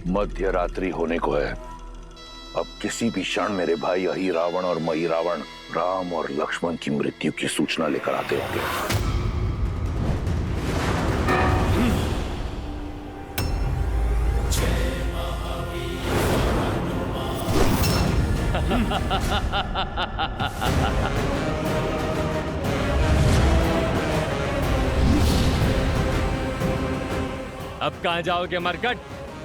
मध्य रात्रि होने को है। अब किसी भी क्षण मेरे भाई अहि रावण और मही रावण राम और लक्ष्मण की मृत्यु की सूचना लेकर आते होंगे। अब कहां जाओगे मरकट?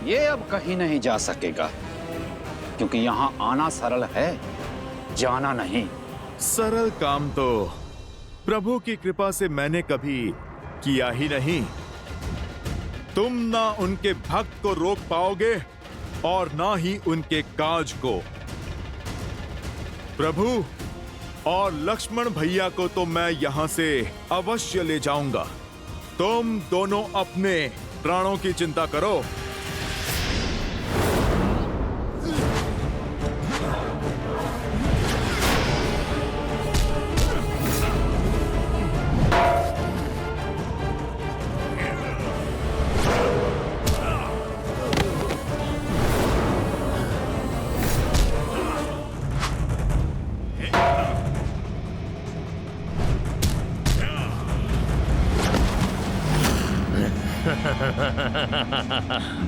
ये अब कहीं नहीं जा सकेगा, क्योंकि यहाँ आना सरल है, जाना नहीं। सरल काम तो प्रभु की कृपा से मैंने कभी किया ही नहीं। तुम ना उनके भक्त को रोक पाओगे और ना ही उनके काज को। प्रभु और लक्ष्मण भैया को तो मैं यहां से अवश्य ले जाऊंगा। तुम दोनों अपने प्राणों की चिंता करो।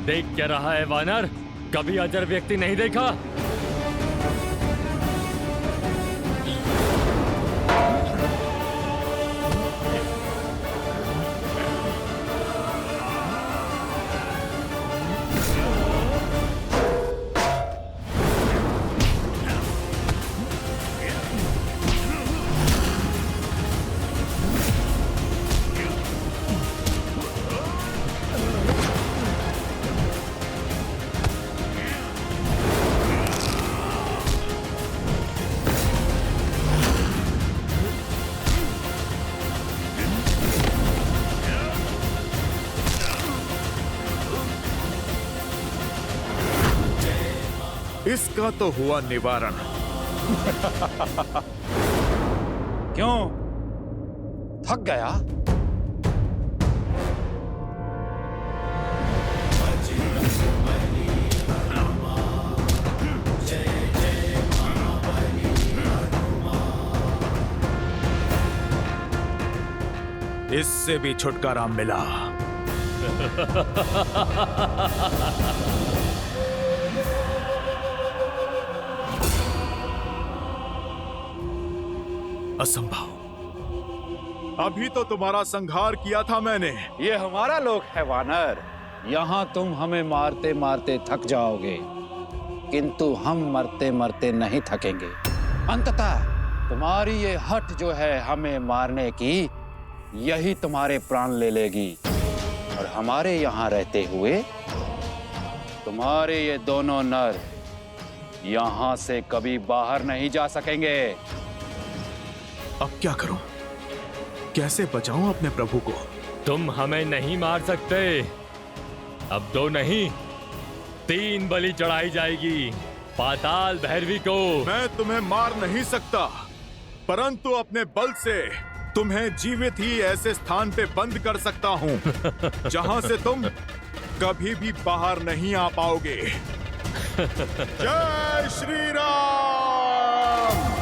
देख क्या रहा है वानर? कभी अजर व्यक्ति नहीं देखा? इसका तो हुआ निवारण। क्यों? थक गया? इससे भी छुटकारा मिला। असंभव। अभी तो तुम्हारा संहार किया था मैंने। ये हमारा लोक है वानर। यहाँ तुम हमें मारते मारते थक जाओगे, किंतु हम मरते मरते नहीं थकेंगे। अंततः तुम्हारी ये हट जो है हमें मारने की, यही तुम्हारे प्राण ले लेगी। और हमारे यहाँ रहते हुए तुम्हारे ये दोनों नर यहाँ से कभी बाहर नहीं जा सकेंगे। अब क्या करूं? कैसे बचाऊं अपने प्रभु को? तुम हमें नहीं मार सकते। अब 2 नहीं 3 बलि चढ़ाई जाएगी पाताल भैरवी को। मैं तुम्हें मार नहीं सकता, परंतु अपने बल से तुम्हें जीवित ही ऐसे स्थान पे बंद कर सकता हूं जहां से तुम कभी भी बाहर नहीं आ पाओगे। जय श्री राम।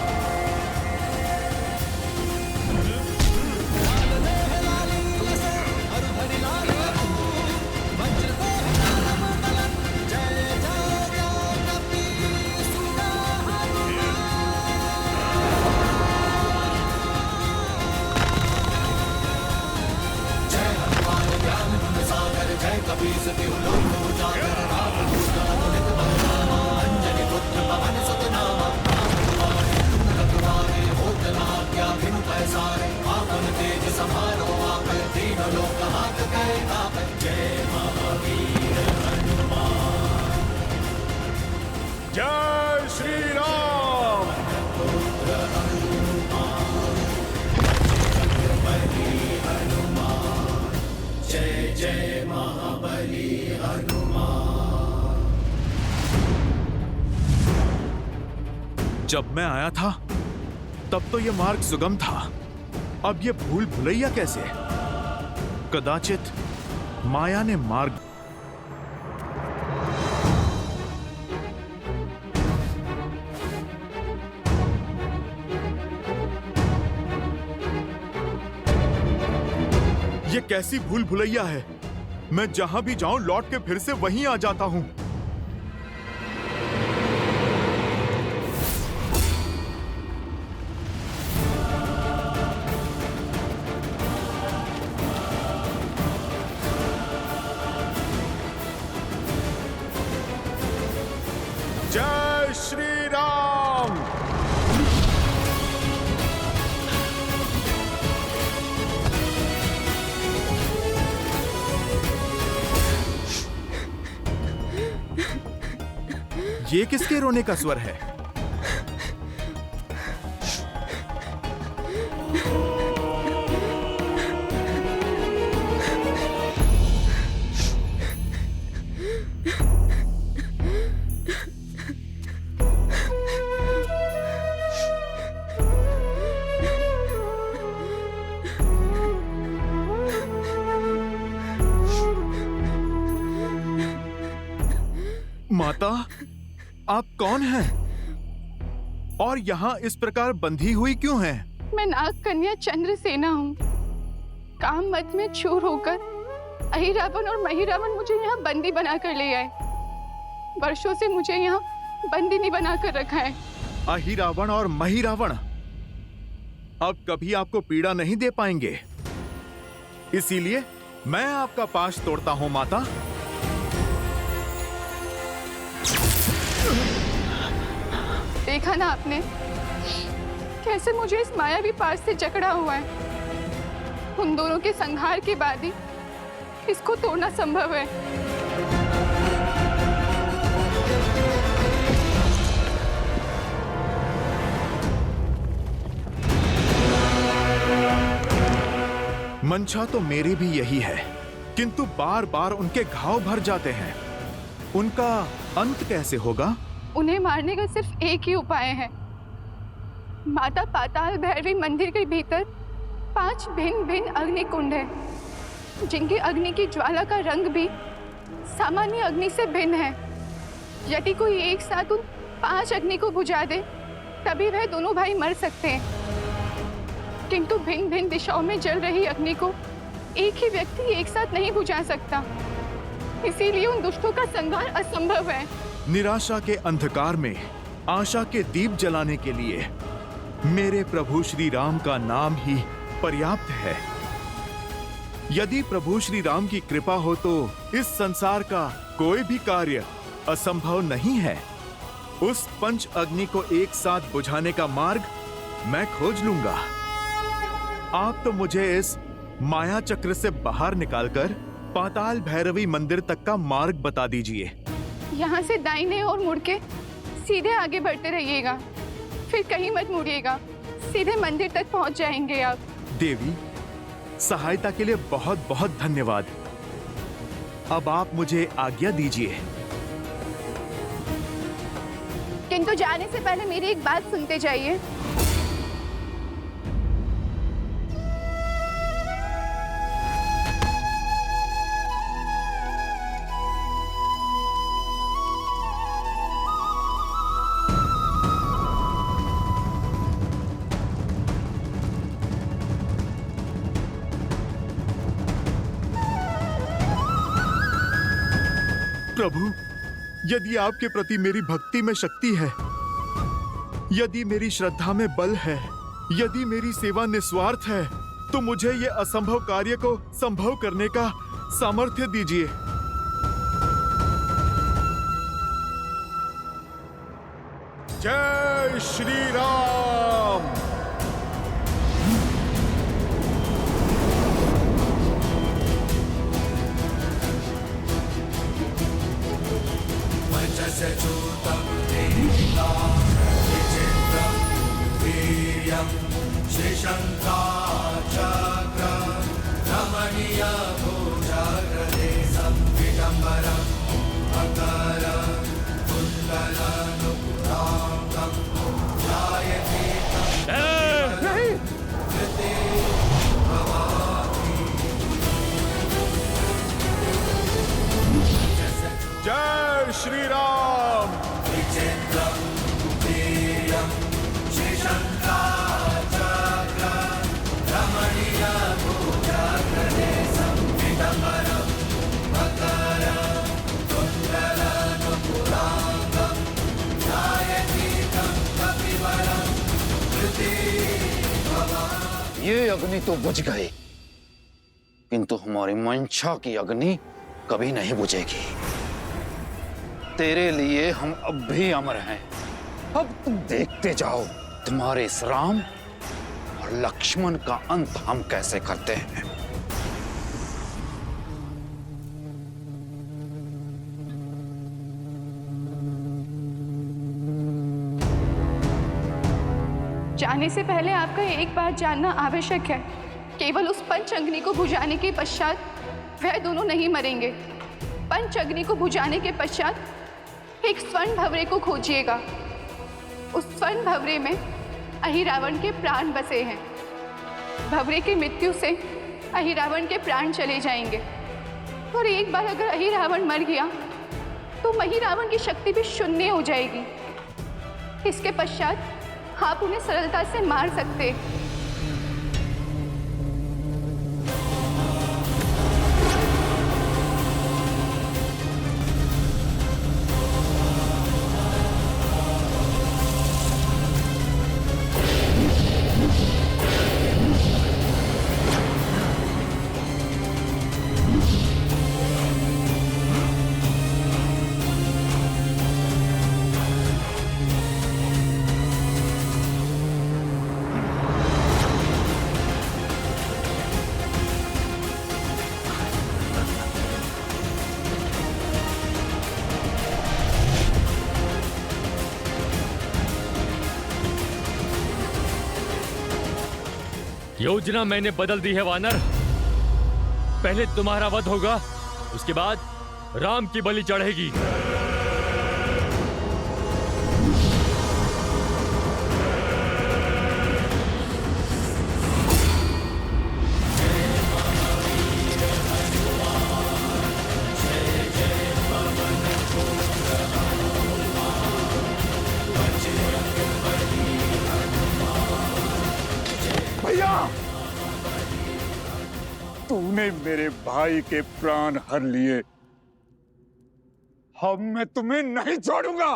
जय श्री राम। जय जय महाबली हनुमान। जब मैं आया था तब तो ये मार्ग सुगम था, अब ये भूल भुलैया कैसे? कदाचित माया ने मार्ग ये कैसी भूल भुलैया है। मैं जहां भी जाऊं लौट के फिर से वहीं आ जाता हूं। जय श्री राम। ये किसके रोने का स्वर है? माता, आप कौन हैं? और यहाँ इस प्रकार बंधी हुई क्यों हैं? मैं नाग कन्या चंद्रसेना हूँ। काम मत में चूर होकर अहिरावण और महिरावण मुझे यहाँ बंदी बनाकर ले आए। वर्षों से मुझे यहाँ बंदिनी बनाकर रखा है। अहिरावण और महिरावण अब कभी आपको पीड़ा नहीं दे पाएंगे, इसीलिए मैं आपका पाश तोड़ता हूँ माता। देखा ना आपने कैसे मुझे इस मायावी पाश से जकड़ा हुआ है। उन दोनों के संहार के बाद ही इसको तोड़ना संभव है। मंशा तो मेरी भी यही है, किंतु बार बार उनके घाव भर जाते हैं। उनका अंत कैसे होगा? उन्हें मारने का सिर्फ एक ही उपाय है। माता पाताल भैरवी मंदिर के भीतर 5 भिन्न भिन्न अग्नि कुंड है, जिनकी अग्नि की ज्वाला का रंग भी सामान्य अग्नि से भिन्न है। यदि कोई एक साथ उन 5 अग्नि को बुझा दे तभी वह दोनों भाई मर सकते हैं, किंतु भिन्न भिन्न दिशाओं में जल रही अग्नि को एक ही व्यक्ति एक साथ नहीं बुझा सकता। इसीलिए उन दुष्टों का संहार असंभव है। निराशा के अंधकार में आशा के दीप जलाने के लिए मेरे प्रभु श्री राम का नाम ही पर्याप्त है। यदि प्रभु श्री राम की कृपा हो तो इस संसार का कोई भी कार्य असंभव नहीं है। उस पंच अग्नि को एक साथ बुझाने का मार्ग मैं खोज लूंगा। आप तो मुझे इस माया चक्र से बाहर निकालकर पाताल भैरवी मंदिर तक का मार्ग बता दीजिए। यहाँ से दाहिने और मुड़ के सीधे आगे बढ़ते रहिएगा, फिर कहीं मत मुड़िएगा, सीधे मंदिर तक पहुँच जाएंगे आप। देवी, सहायता के लिए बहुत बहुत धन्यवाद। अब आप मुझे आज्ञा दीजिए। किंतु जाने से पहले मेरी एक बात सुनते जाइए। प्रभु, यदि आपके प्रति मेरी भक्ति में शक्ति है, यदि मेरी श्रद्धा में बल है, यदि मेरी सेवा निस्वार्थ है, तो मुझे ये असंभव कार्य को संभव करने का सामर्थ्य दीजिए। जय श्री राम। पंचशूतं देहिता विचित्रं वीर्यं श्रीशङ्खाचक्र रमणीयभुजगदेशं विडम्बरं मकरं कुण्डलनुपुराङ्गं ध्यायते कृते भवामि। जय श्री राम। विचित्रं वीर्यं श्रीशङ्खाचक्र रमणीयभुजगदेशं ये अग्नि तो बुझ गई, किंतु हमारी मंशा की अग्नि कभी नहीं बुझेगी। तेरे लिए हम अब भी अमर हैं। अब तुम देखते जाओ तुम्हारे इस राम और लक्ष्मण का अंत हम कैसे करते हैं। जाने से पहले आपका एक बात जानना आवश्यक है। केवल उस पंच अग्नि को बुझाने के पश्चात वह दोनों नहीं मरेंगे। पंच अग्नि को बुझाने के पश्चात एक स्वर्ण भवरे को खोजिएगा। उस स्वर्ण भवरे में अहिरावण के प्राण बसे हैं। भवरे की मृत्यु से अहिरावण के प्राण चले जाएंगे, और एक बार अगर अहिरावण मर गया तो महिरावण की शक्ति भी शून्य हो जाएगी। इसके पश्चात आप उन्हें सरलता से मार सकते। योजना मैंने बदल दी है वानर। पहले तुम्हारा वध होगा, उसके बाद राम की बलि चढ़ेगी। भैया, तूने मेरे भाई के प्राण हर लिए, अब मैं तुम्हें नहीं छोड़ूंगा।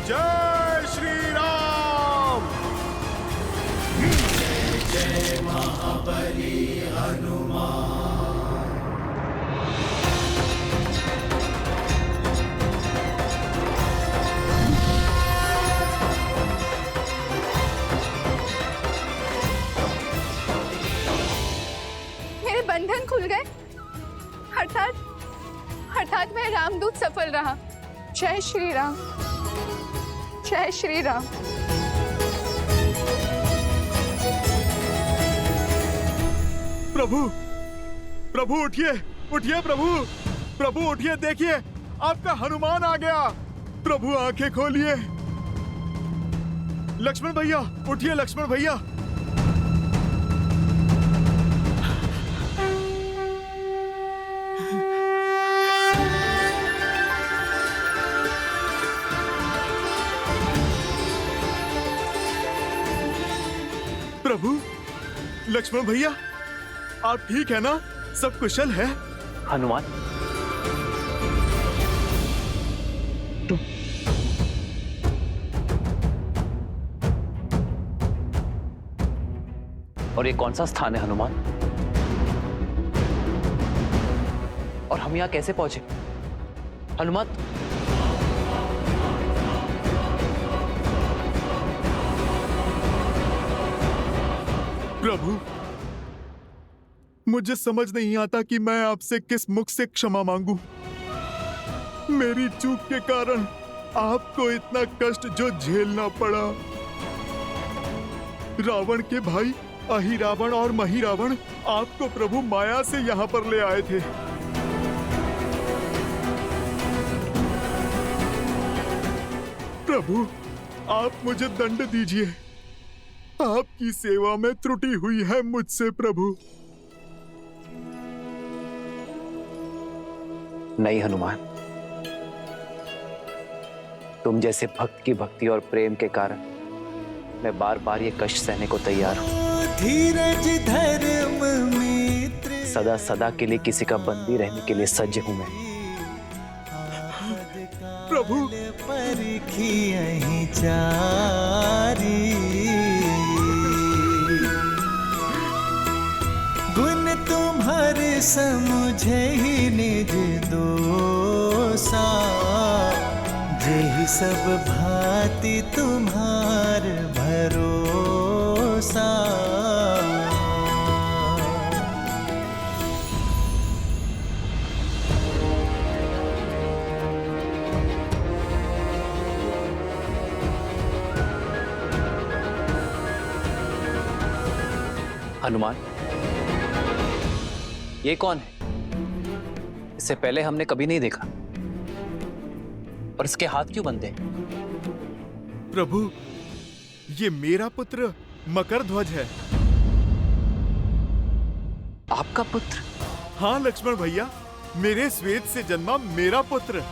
जय श्री राम। मेरे बंधन खुल गए, अर्थात मैं रामदूत सफल रहा। जय श्री राम, जय श्री राम। प्रभु, प्रभु उठिए, उठिए प्रभु, प्रभु उठिए, देखिए आपका हनुमान आ गया। प्रभु आंखें खोलिए। लक्ष्मण भैया उठिए, लक्ष्मण भैया। प्रभु, लक्ष्मण भैया, आप ठीक है ना? सब कुशल है? हनुमान, और ये कौन सा स्थान है हनुमान? और हम यहां कैसे पहुंचे हनुमान? प्रभु, मुझे समझ नहीं आता कि मैं आपसे किस मुख से क्षमा मांगू। मेरी चूक के कारण आपको इतना कष्ट जो झेलना पड़ा। रावण के भाई अहिरावण और महिरावण आपको प्रभु माया से यहाँ पर ले आए थे। प्रभु, आप मुझे दंड दीजिए। आपकी सेवा में त्रुटि हुई है मुझसे प्रभु। नहीं हनुमान, तुम जैसे भक्त की भक्ति और प्रेम के कारण मैं बार बार ये कष्ट सहने को तैयार हूं। धीरज धर्म मित्र सदा सदा के लिए किसी का बंदी रहने के लिए सज्ज हूं मैं। प्रभु परखी यहीं चारी, गुण तुम्हारे समुझे ही निज दोसा, जेहि सब भांति तुम्हार भरोसा। हनुमान, ये कौन है? इससे पहले हमने कभी नहीं देखा। और इसके हाथ क्यों बंधे? प्रभु, ये मेरा पुत्र मकरध्वज है। आपका पुत्र? हाँ लक्ष्मण भैया, मेरे श्वेत से जन्मा मेरा पुत्र।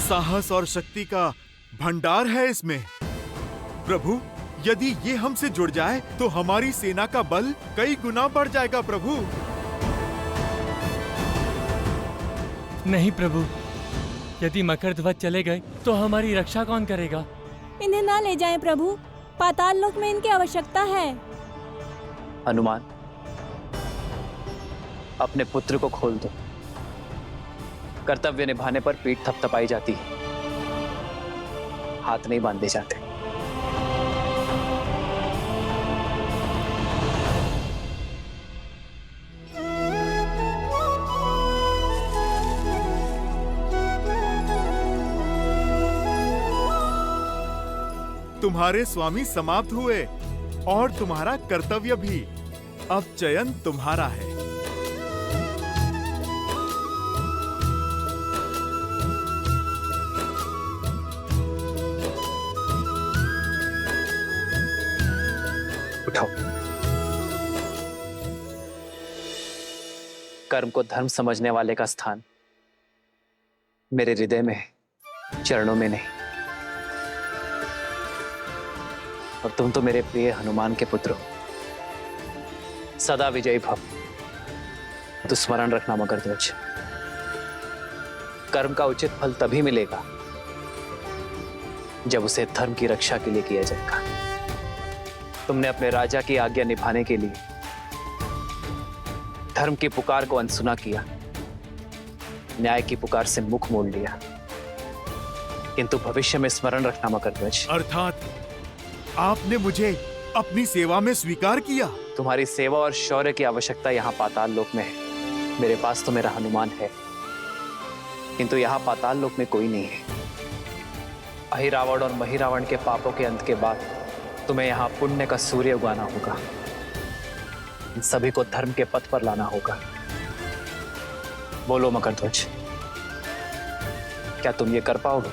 साहस और शक्ति का भंडार है इसमें। प्रभु, यदि ये हमसे जुड़ जाए तो हमारी सेना का बल कई गुना बढ़ जाएगा प्रभु। नहीं प्रभु, यदि मकरध्वज चले गए तो हमारी रक्षा कौन करेगा? इन्हें ना ले जाएं प्रभु, पाताल लोक में इनकी आवश्यकता है। हनुमान, अपने पुत्र को खोल दो। कर्तव्य निभाने पर पीठ थपथपाई जाती है, हाथ नहीं बांधे जाते। तुम्हारे स्वामी समाप्त हुए और तुम्हारा कर्तव्य भी। अब चयन तुम्हारा है। उठाओ। कर्म को धर्म समझने वाले का स्थान मेरे हृदय में है, चरणों में नहीं। और तुम तो मेरे प्रिय हनुमान के पुत्र हो। सदा विजयी भव। तो स्मरण रखना मकरध्वज, कर्म का उचित फल तभी मिलेगा जब उसे धर्म की रक्षा के लिए किया जाएगा। तुमने अपने राजा की आज्ञा निभाने के लिए धर्म की पुकार को अनसुना किया, न्याय की पुकार से मुख मोड़ लिया। किंतु भविष्य में स्मरण रखना मकरध्वज, अर्थात आपने मुझे अपनी सेवा में स्वीकार किया। तुम्हारी सेवा और शौर्य की आवश्यकता यहाँ पाताल लोक में है। मेरे पास तो मेरा हनुमान है, किंतु यहाँ पाताल लोक में कोई नहीं है। अहिरावण और महिरावण के पापों के अंत के बाद तुम्हें यहाँ पुण्य का सूर्य उगाना होगा। इन सभी को धर्म के पथ पर लाना होगा। बोलो मकरध्वज, क्या तुम ये कर पाओगे?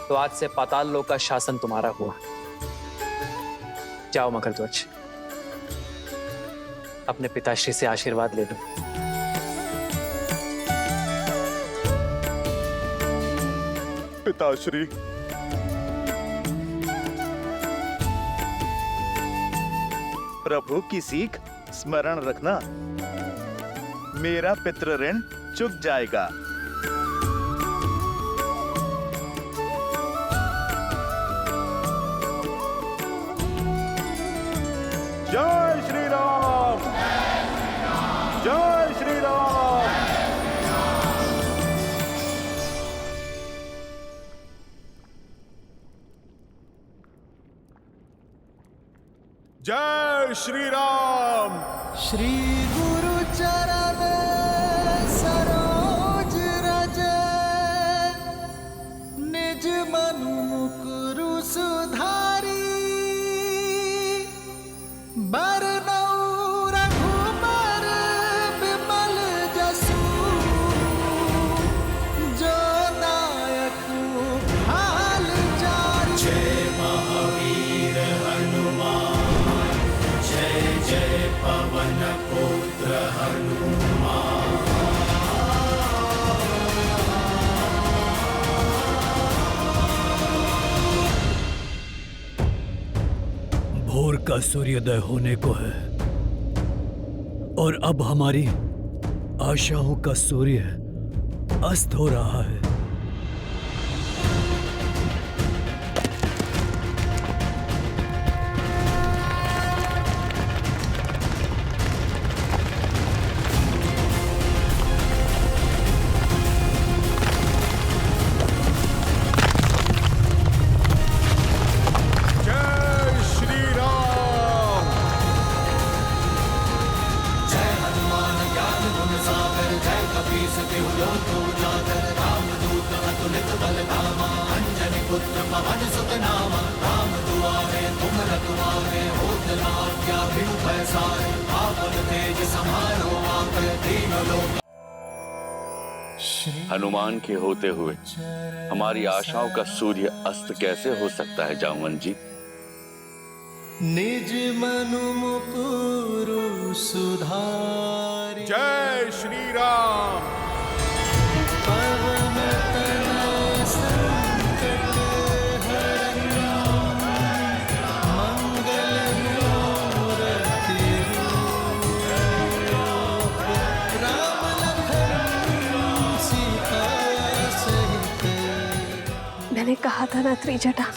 तो आज से पाताल लोक का शासन तुम्हारा हुआ। जाओ मकरध्वज, अपने पिताश्री से आशीर्वाद ले लो। पिताश्री, प्रभु की सीख स्मरण रखना, मेरा पितृ ऋण चुक जाएगा। जय श्री राम, जय श्री राम। जय श्री राम। श्री गुरु चरण सरोज रज, निज मनु मुकुरु सुधारी। बरनउँ रघुबर बिमल का सूर्योदय होने को है और अब हमारी आशाओं का सूर्य अस्त हो रहा है। हनुमान के होते हुए हमारी आशाओं का सूर्य अस्त कैसे हो सकता है जामवन जी? निज मनु मुकुरु सुधारि। जय श्री राम। पवन तनय संकट हरन् मंगल मूर्ति रूप राम लखन सीता सहित। मैंने कहा था ना त्रिजटा,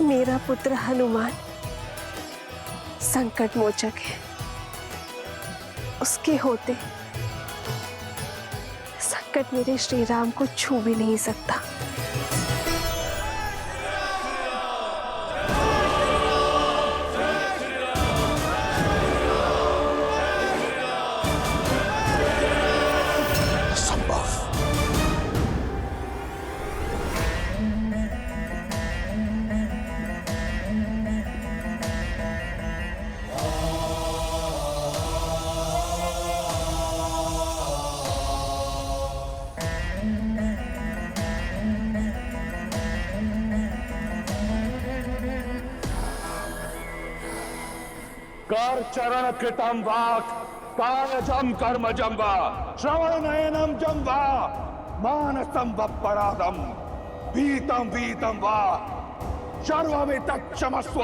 मेरा पुत्र हनुमान संकट मोचक है। उसके होते संकट मेरे श्री राम को छू भी नहीं सकता। कर चरण कृतम वाक् कायजम कर्मजम वा श्रवण नयनम जम वा मानसम वपराधम वीतम वीतम वा सर्वमितत् क्षमस्व।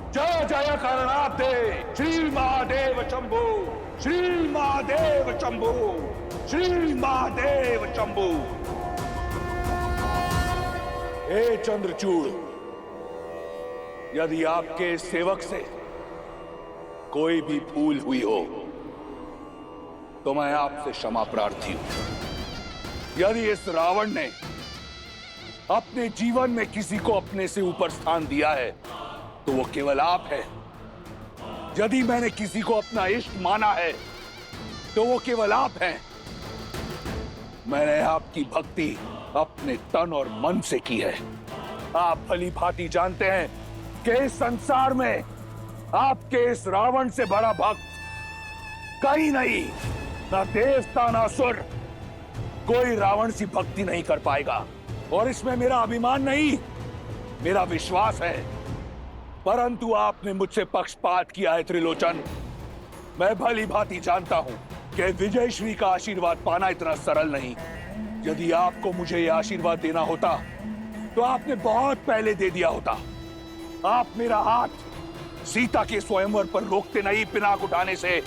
जय जय करणाब्दे श्री महादेव शंभु, श्री महादेव शंभु, श्री महादेव शंभु। हे चंद्रचूड़, यदि आपके सेवक से कोई भी भूल हुई हो तो मैं आपसे क्षमा प्रार्थी हूं। यदि इस रावण ने अपने जीवन में किसी को अपने से ऊपर स्थान दिया है तो वो केवल आप है। यदि मैंने किसी को अपना इष्ट माना है तो वो केवल आप हैं। मैंने आपकी भक्ति अपने तन और मन से की है। आप भली भांति जानते हैं कि इस संसार में आपके इस रावण से बड़ा भक्त कहीं नहीं, ना देवता ना असुर, कोई रावण सी भक्ति नहीं कर पाएगा। और इसमें मेरा अभिमान नहीं, मेरा विश्वास है। परंतु आपने मुझसे पक्षपात किया है त्रिलोचन। मैं भली भांति जानता हूं कि विजयश्री का आशीर्वाद पाना इतना सरल नहीं। यदि आपको मुझे यह आशीर्वाद देना होता तो आपने बहुत पहले दे दिया होता। आप मेरा हाथ सीता के स्वयंवर पर रोकते नहीं, पिनाक उठाने से।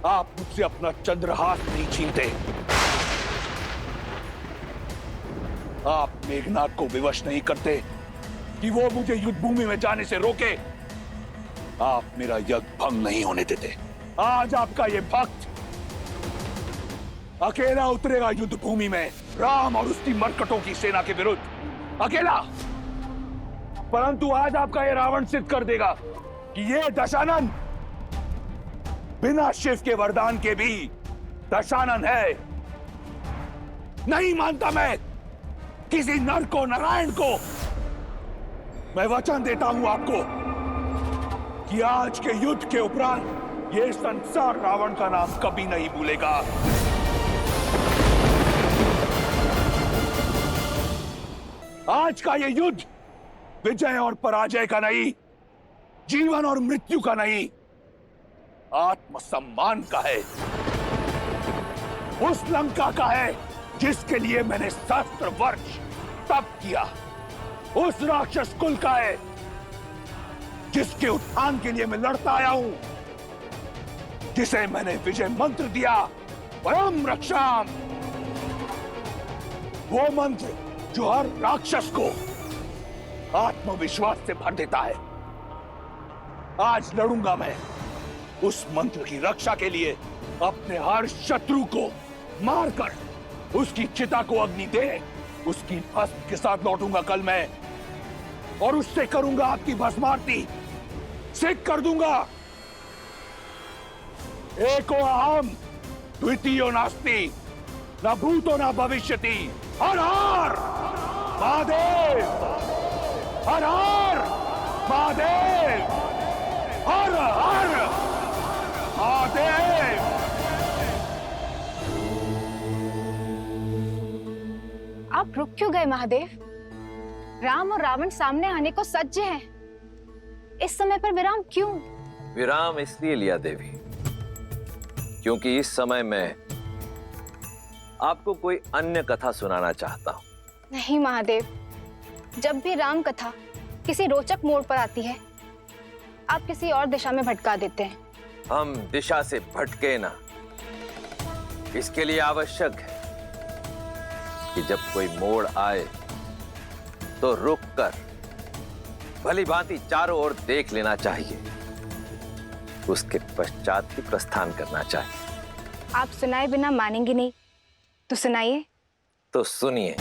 आप मुझसे अपना चंद्रहास नहीं छीनते। आप मेघनाथ को विवश नहीं करते कि वो मुझे युद्ध भूमि में जाने से रोके। आप मेरा यज्ञ भंग नहीं होने देते। आज आपका ये भक्त अकेला उतरेगा युद्ध भूमि में राम और उसकी मरकटों की सेना के विरुद्ध, अकेला। परंतु आज आपका ये रावण सिद्ध कर देगा कि ये दशानन बिना शिव के वरदान के भी दशानन है। नहीं मानता मैं किसी नर को, नारायण को। मैं वचन देता हूं आपको कि आज के युद्ध के उपरांत ये संसार रावण का नाम कभी नहीं भूलेगा। आज का ये युद्ध विजय और पराजय का नहीं, जीवन और मृत्यु का नहीं, आत्मसम्मान का है। उस लंका का है जिसके लिए मैंने सहस्त्र वर्ष तप किया, उस राक्षस कुल का है जिसके उत्थान के लिए मैं लड़ता आया हूं, जिसे मैंने विजय मंत्र दिया, परम रक्षाम। वो मंत्र जो हर राक्षस को आत्मविश्वास से भर देता है। आज लड़ूंगा मैं उस मंत्र की रक्षा के लिए, अपने हर शत्रु को मारकर उसकी चिता को अग्नि दे उसकी भस्म के साथ लौटूंगा कल मैं, और उससे करूंगा आपकी भस्मारती, सिद्ध कर दूंगा एको अहम द्वितीयो नास्ति, न भूतो न भविष्यति। हर हर महादेव, हर हर महादेव, हर हर महादेव। आप रुक क्यों गए महादेव? राम और रावण सामने आने को सज्ज हैं। इस समय पर विराम क्यों? विराम इसलिए लिया देवी क्योंकि इस समय मैं आपको कोई अन्य कथा सुनाना चाहता हूं। नहीं महादेव, जब भी राम कथा किसी रोचक मोड़ पर आती है, आप किसी और दिशा में भटका देते हैं। हम दिशा से भटके ना, इसके लिए आवश्यक है कि जब कोई मोड़ आए तो रुक कर भली भांति चारों ओर देख लेना चाहिए, उसके पश्चात ही प्रस्थान करना चाहिए। आप सुनाए बिना मानेंगे नहीं, तो सुनाइए। तो सुनिए,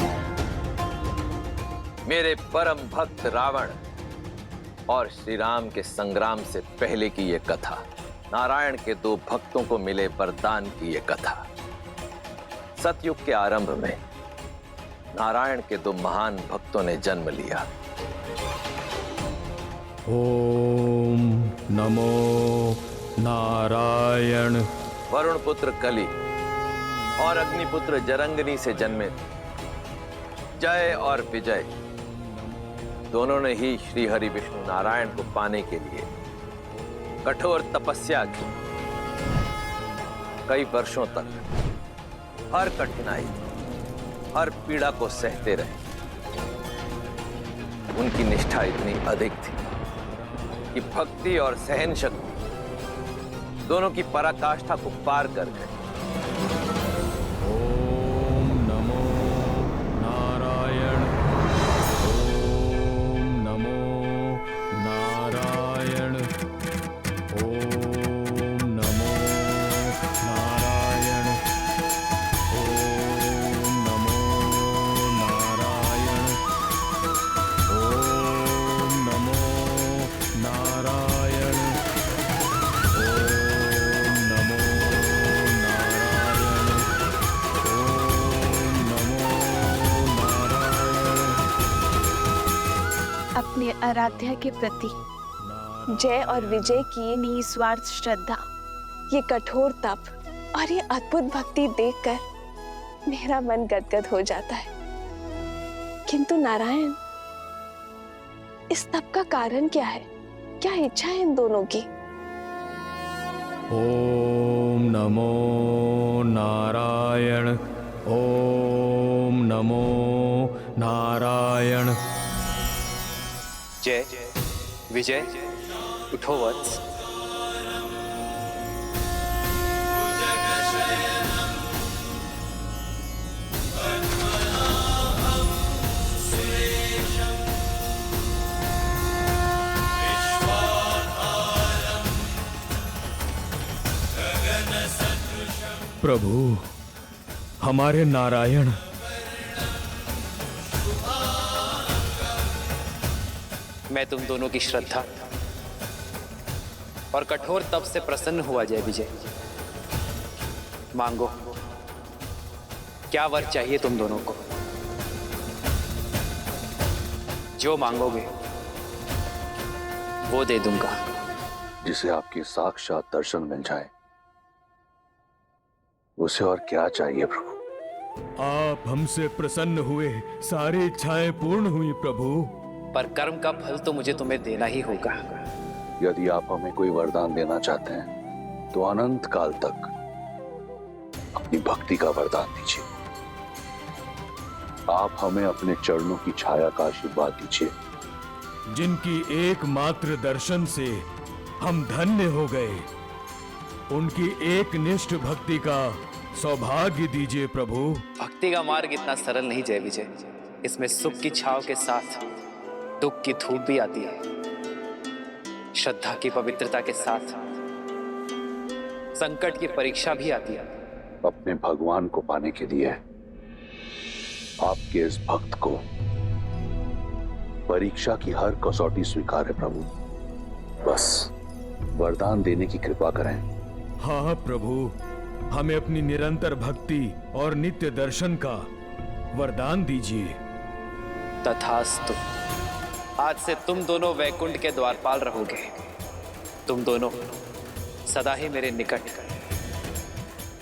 मेरे परम भक्त रावण और श्री राम के संग्राम से पहले की यह कथा, नारायण के दो भक्तों को मिले वरदान की यह कथा। सतयुग के आरंभ में नारायण के दो महान भक्तों ने जन्म लिया। ओम नमो नारायण। वरुण पुत्र कली और अग्निपुत्र जरंगनी से जन्मे जय और विजय दोनों ने ही श्री हरि विष्णु नारायण को पाने के लिए कठोर तपस्या की। कई वर्षों तक हर कठिनाई, हर पीड़ा को सहते रहे। उनकी निष्ठा इतनी अधिक थी कि भक्ति और सहन शक्ति दोनों की पराकाष्ठा को पार कर गए। ओम नमो नारायण। ओम नमो नारायण। ओम नमो नारायण। ओम नमो नारायण। ओम नमो नारायण। ओम नमो नारायण। ओम नमो नारायण। अपने आराध्या के प्रति जय और विजय की निस्वार्थ श्रद्धा, ये कठोर तप और ये अद्भुत भक्ति देखकर मेरा मन गदगद हो जाता है। किंतु नारायण, इस तप का कारण क्या है? क्या इच्छा है इन दोनों की? ओम नमो नारायण। ओम नमो नारायण। जय विजय, उठो वत्स। प्रभु, हमारे नारायण मैं तुम दोनों की श्रद्धा और कठोर तप से प्रसन्न हुआ। जय विजय, मांगो, क्या वर चाहिए तुम दोनों को? जो मांगोगे वो दे दूंगा। जिसे आपकी साक्षात दर्शन मिल जाए, उसे और क्या चाहिए प्रभु? आप हमसे प्रसन्न हुए, सारी इच्छाएं पूर्ण हुई प्रभु। पर कर्म का फल तो मुझे तुम्हें देना ही होगा। यदि आप हमें कोई वरदान देना चाहते हैं तो अनंत काल तक अपनी भक्ति का वरदान दीजिए। आप हमें अपने चरणों की छाया का आशीर्वाद दीजिए। जिनकी एकमात्र दर्शन से हम धन्य हो गए, उनकी एक निष्ठ भक्ति का सौभाग्य दीजिए प्रभु। भक्ति का मार्ग इतना सरल नहीं जय विजय। इसमें सुख की छाव के साथ दुख की धूप भी आती है। श्रद्धा की पवित्रता के साथ संकट की परीक्षा भी आती है। अपने भगवान को पाने के लिए आपके इस भक्त को परीक्षा की हर कसौटी स्वीकार है प्रभु। बस वरदान देने की कृपा करें। हाँ प्रभु, हमें अपनी निरंतर भक्ति और नित्य दर्शन का वरदान दीजिए। तथास्तु। आज से तुम दोनों वैकुंठ के द्वारपाल रहोगे। तुम दोनों सदा ही मेरे निकट,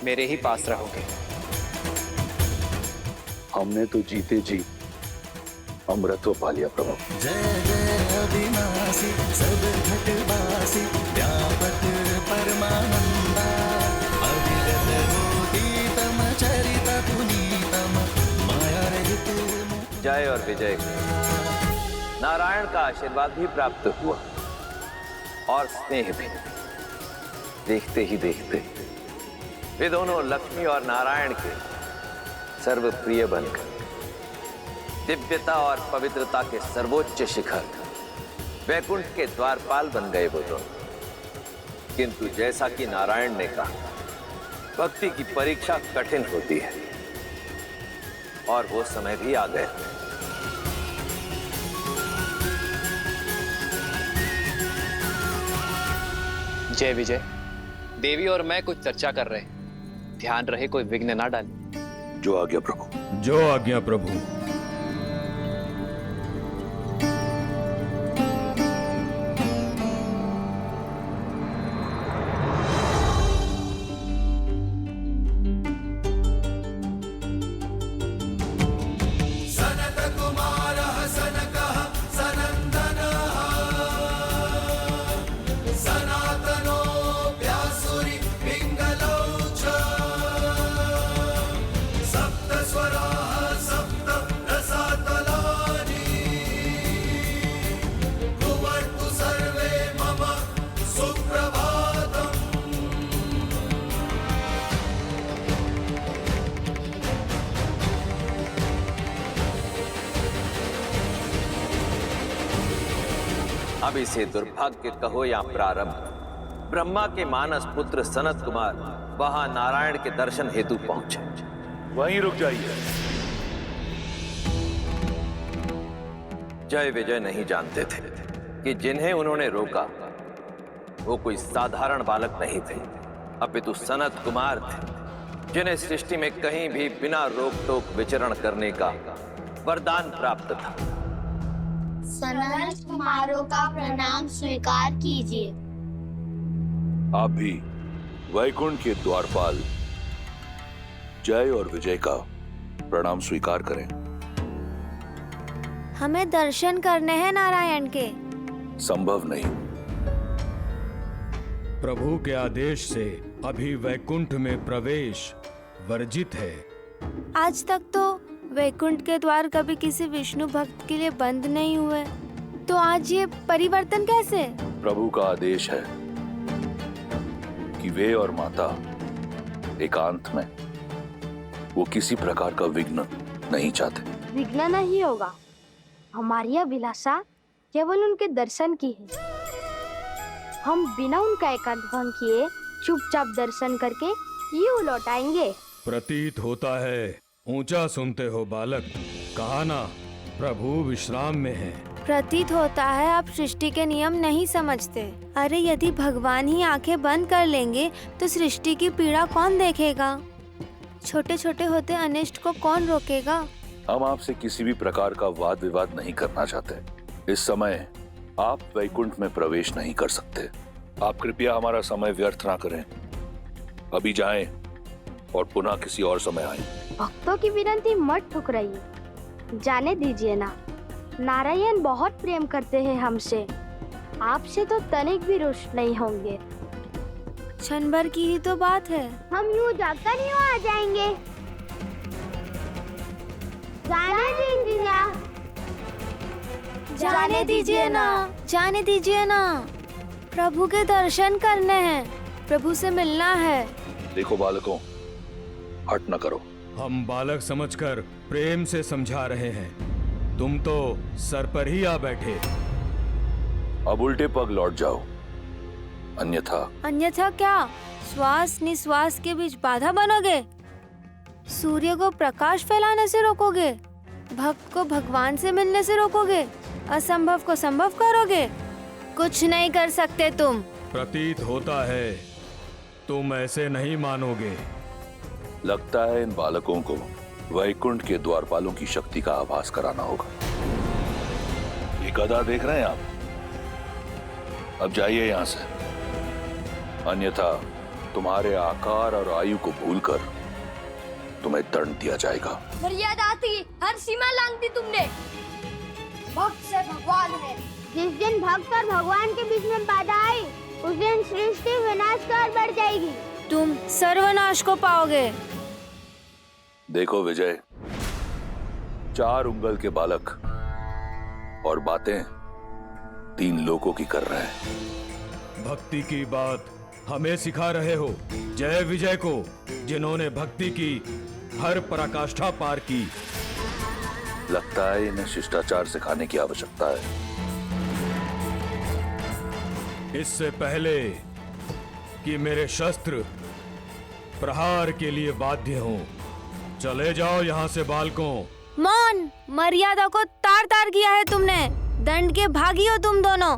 मेरे ही पास रहोगे। हमने तो जीते जी अमृतत्व पा लिया प्रभु। जय जय अविनाशी सब घटवासी व्यापक परमानंदा अविगत रोतीतम चरित पुनीतम माया रहित। जय और विजय नारायण का आशीर्वाद भी प्राप्त हुआ और स्नेह भी। देखते ही देखते वे दोनों लक्ष्मी और नारायण के सर्वप्रिय बनकर दिव्यता और पवित्रता के सर्वोच्च शिखर वैकुंठ के द्वारपाल बन गए वो दोनों। किंतु जैसा कि नारायण ने कहा, भक्ति की परीक्षा कठिन होती है और वो समय भी आ गया। जय विजय, देवी और मैं कुछ चर्चा कर रहे हैं। ध्यान रहे कोई विघ्न ना डाले। जो आज्ञा प्रभु। जो आज्ञा प्रभु। सनत कुमारः सनकः सनन्दनः सनातनो व्यासुरी पिङ्गलौ च सप्त स्वराः सप्त रसातलानि कुर्वन्तु सर्वे मम सुप्रभातम्। अब इसे दुर्भाग्य कहो या प्रारब्ध, ब्रह्मा के मानस पुत्र सनत कुमार वहां नारायण के दर्शन हेतु पहुंचे। वहीं रुक जाइए। जय विजय नहीं जानते थे कि जिन्हें उन्होंने रोका वो कोई साधारण बालक नहीं थे, अपितु सनत कुमार थे, जिन्हें सृष्टि में कहीं भी बिना रोक टोक विचरण करने का वरदान प्राप्त था। सनत कुमारों का प्रणाम स्वीकार कीजिए। आप भी वैकुंठ के द्वारपाल जय और विजय का प्रणाम स्वीकार करें। हमें दर्शन करने हैं नारायण के। संभव नहीं। प्रभु के आदेश से अभी वैकुंठ में प्रवेश वर्जित है। आज तक तो वैकुंठ के द्वार कभी किसी विष्णु भक्त के लिए बंद नहीं हुए, तो आज ये परिवर्तन कैसे? प्रभु का आदेश है कि वे और माता एकांत में, वो किसी प्रकार का विघ्न नहीं चाहते। विघ्न नहीं होगा। हमारी अभिलाषा केवल उनके दर्शन की है। हम बिना उनका एकांत भंग किए चुपचाप दर्शन करके यूं लौट आएंगे। प्रतीत होता है ऊंचा सुनते हो बालक। कहा ना प्रभु विश्राम में है। प्रतीत होता है आप सृष्टि के नियम नहीं समझते। अरे यदि भगवान ही आंखें बंद कर लेंगे तो सृष्टि की पीड़ा कौन देखेगा? छोटे छोटे होते अनिष्ट को कौन रोकेगा? हम आपसे किसी भी प्रकार का वाद विवाद नहीं करना चाहते। इस समय आप वैकुंठ में प्रवेश नहीं कर सकते। आप कृपया हमारा समय व्यर्थ ना करें। अभी जाएं और पुनः किसी और समय आएं। भक्तों की विनती मत ठुकराइए। जाने दीजिए ना, नारायण बहुत प्रेम करते हैं हमसे। आपसे तो तनिक भी रुष्ट नहीं होंगे। क्षण भर की ही तो बात है। हम यूं जाकर यूं आ जाएंगे। जाने दीजिए ना। जाने दीजिए ना, जाने दीजिए ना। प्रभु के दर्शन करने हैं, प्रभु से मिलना है। देखो बालकों, हट न करो। हम बालक समझकर प्रेम से समझा रहे हैं, तुम तो सर पर ही आ बैठे। अब उल्टे पग लौट जाओ, अन्यथा क्या? श्वास निश्वास के बीच बाधा बनोगे? सूर्य को प्रकाश फैलाने से रोकोगे? भक्त को भगवान से मिलने से रोकोगे? असंभव को संभव करोगे? कुछ नहीं कर सकते तुम। प्रतीत होता है तुम ऐसे नहीं मानोगे। लगता है इन बालकों को वैकुंठ के द्वारपालों की शक्ति का आभास कराना होगा। ये गधा देख रहे हैं आप? अब जाइए यहां से, अन्यथा तुम्हारे आकार और आयु को भूलकर तुम्हें दंड दिया जाएगा। मर्यादा थी, हर सीमा लांघ दी तुमने। भक्त से भगवान है। जिस दिन भक्त और भगवान के बीच में बाधा आई, उस दिन सृष्टि विनाश की ओर बढ़ जाएगी। तुम सर्वनाश को पाओगे। देखो विजय, 4 उंगल के बालक और बातें 3 लोगों की कर रहे हैं। भक्ति की बात हमें सिखा रहे हो। जय विजय को, जिन्होंने भक्ति की हर पराकाष्ठा पार की। लगता है इन्हें शिष्टाचार सिखाने की आवश्यकता है। इससे पहले कि मेरे शस्त्र प्रहार के लिए बाध्य हों, चले जाओ यहाँ से बालकों। मौन, मर्यादा को तार तार किया है तुमने। दंड के भागी हो तुम दोनों।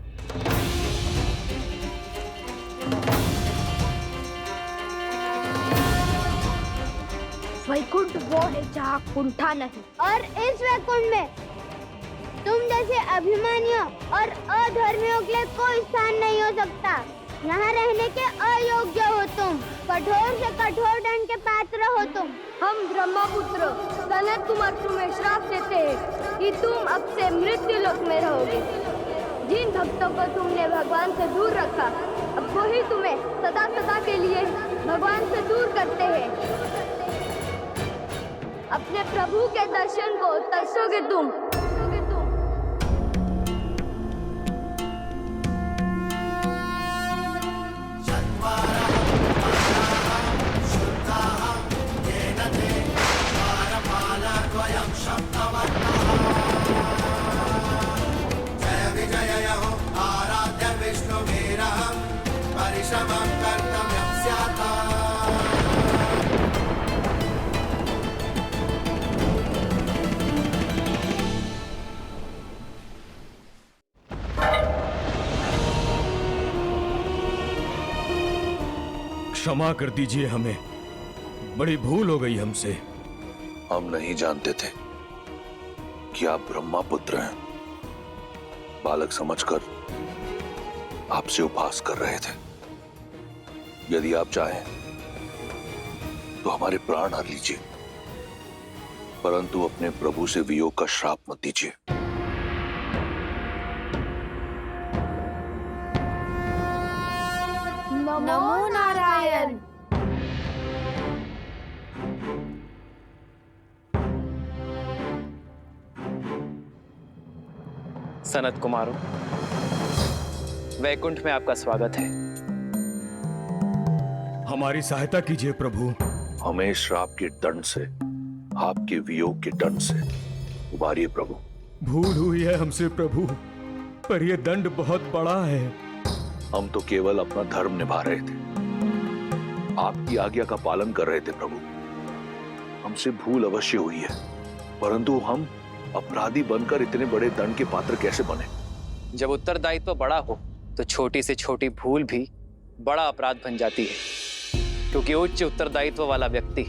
वैकुंठ वो है जहाँ कुंठा नहीं, और इस वैकुंठ में तुम जैसे अभिमानियों और अधर्मियों के लिए कोई स्थान नहीं हो सकता। यहाँ रहने के अयोग्य हो तुम, कठोर से कठोर दंड के पात्र हो तुम। हम ब्रह्मपुत्र सनत कुमार तुम्हें श्राप देते हैं कि तुम अब से मृत्यु लोक में रहोगे। जिन भक्तों को तुमने भगवान से दूर रखा, अब वही तुम्हें सदा सदा के लिए भगवान से दूर करते हैं। अपने प्रभु के दर्शन को तरसोगे तुम। जय विजय हो आराध्य विष्णु वीरहं परिश्रमं कर्तव्यं स्यात्। क्षमा कर दीजिए हमें, बड़ी भूल हो गई हमसे। हम नहीं जानते थे कि आप ब्रह्मा पुत्र हैं। बालक समझकर आपसे उपहास कर रहे थे। यदि आप चाहें तो हमारे प्राण हर लीजिए, परंतु अपने प्रभु से वियोग का श्राप मत दीजिए। नमो नारायण। सनत कुमारों, वैकुंठ में आपका स्वागत है। हमारी सहायता कीजिए प्रभु। हमें श्राप के दंड से, आपके वियोग के दंड से उबारिए प्रभु। भूल हुई है हमसे प्रभु, पर यह दंड बहुत बड़ा है। हम तो केवल अपना धर्म निभा रहे थे, आपकी आज्ञा का पालन कर रहे थे प्रभु। हमसे भूल अवश्य हुई है, परंतु हम अपराधी बनकर इतने बड़े दंड के पात्र कैसे बने? जब उत्तरदायित्व बड़ा हो तो छोटी से छोटी भूल भी बड़ा अपराध बन जाती है, क्योंकि उच्च उत्तरदायित्व वाला व्यक्ति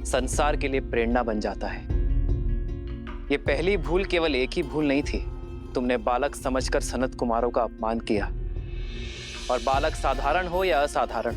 संसार के लिए प्रेरणा बन जाता है। ये पहली भूल केवल एक ही भूल नहीं थी। तुमने बालक समझकर सनत कुमारों का अपमान किया, और बालक साधारण हो या असाधारण,